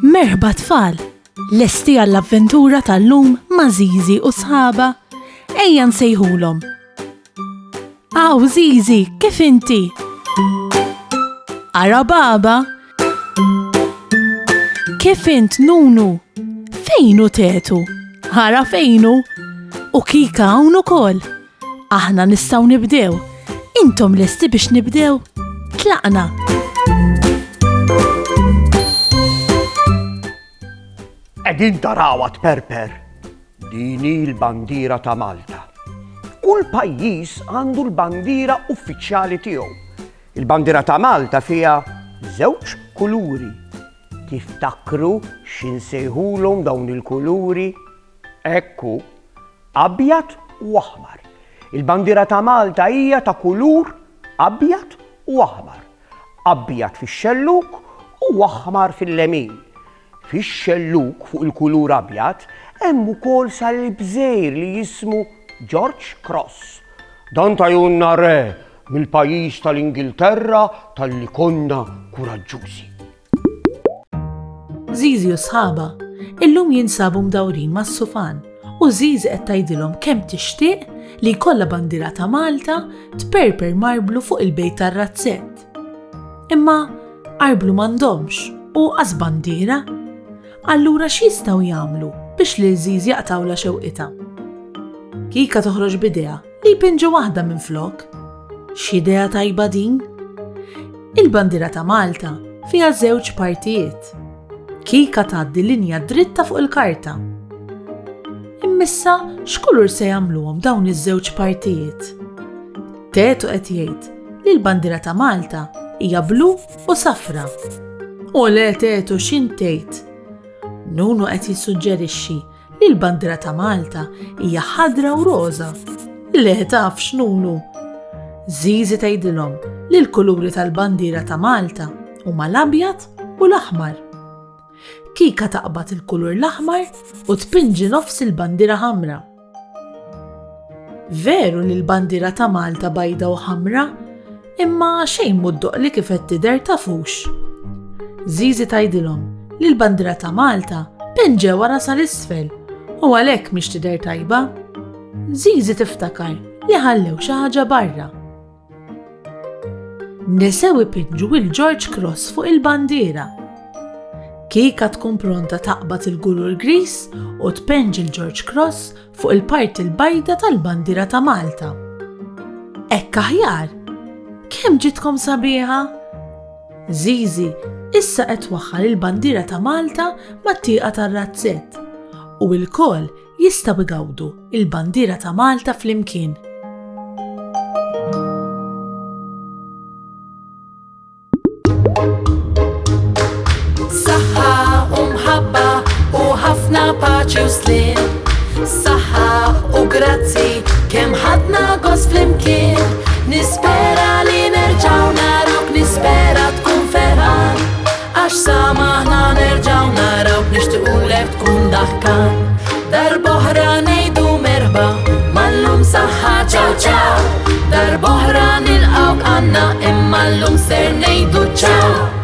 Merħba tfal, lesti għall-avventura tal-lum ma' Zizi u sħaba. Ejja nsejħulhom. Aw Zizi, kif inti? Ara baba? Kif int Nunu? Fejnu tetu? Ara fejnu? U Kika hawn ukoll. Aħna nistgħu nibdew. Intom lesti biex nibdew? Tlaqna. Qegħdin tarawha tperper. Dini l-bandiera ta' Malta. Kull pajjiż għandu l-bandiera uffiċjali tiegħu. Il-bandiera ta' Malta fiha żewġ kuluri. Tiftakru x'insejħulhom dawn il-kuluri? Ekku, abjad u aħmar. Il-bandiera ta' Malta hija ta' kulur abjad u aħmar. Abjad fix-xelluk u aħmar fil-lemin. Fix-xelluk fuq il-kulur abjad hemm ukoll sal-bżejr li jismu George Cross. Dan tajunna re mill-pajjiż tal-Ingilterra tal-li konna kuraġġużi. Zizi u sħaba, illum jinsabu mdawrin mas-sufan u Zizi qed tgħidilhom kemm tixtieq li jkollha bandiera ta' Malta tperper marblu fuq il-bejt tar-razzett. Imma arblu m'għandhomx u qas bandiera. Allura x'jistgħu jagħmlu biex li Zizi jaqtawla xewqitha? Kika toħroġ b'idea li jpinġu waħda minflok. X'idea tajba din? Il-bandiera ta' Malta fiha żewġ partijiet. Kika tgħaddi linja dritta fuq il-karta. Immissa x'kulur se jagħmluhom dawn iż-żewġ partijiet? Tetu qed jgħid li l-bandiera ta' Malta hija blu u safra. U le Tetu x'intejt? Nunu qed jissuġġerixxi li l-bandiera ta' Malta hija ħadra u roża. Le tafx Nunu. Zizi tgħidilhom li l-kuluri tal-bandiera ta' Malta huma l-abjad u l-aħmar. Kika taqbad il-kulur l-aħmar u tpinġi nofs il-bandiera ħamra. Veru li l-bandiera ta' Malta bajda u ħamra, imma xejn muddoq li kif qed tidher tafux. Zizi tgħidilhom li l-bandiera ta' Malta pinġe wara sal-isfel u għalhekk mhix tidher tajba. Zizi tiftakar li ħallew xi ħaġa barra. Nesew ipinġu il-George Cross fuq il-bandiera. Kika tkun pronta taqbad il-kulur gris u tpenġi il-George Cross fuq il-parti l-bajda tal-bandiera ta' Malta. Ekk aħjar! Kemm ġitkom sabiħa? Zizi issa qed twaħħal il-bandiera ta' Malta mat-tieqa tar-razzett u l-koll jistgħu igawdu il-bandiera ta' Malta flimkien. Saħħa u mħabba u ħafna paċi u slim. Saħħa u grazzi kemm ħadna gost flimkien. Nispera li nerġgħu narawk, nispera tkun ferħan. Għax samaħna nerġgħu narawk, nixtiequlek tkun daħkan. Darb'oħra ngħidu merħba, mal-lum saħħa ċaw ċaw. Darb'oħra nilqgħuk għandna imma llum ser ngħidu ċaw.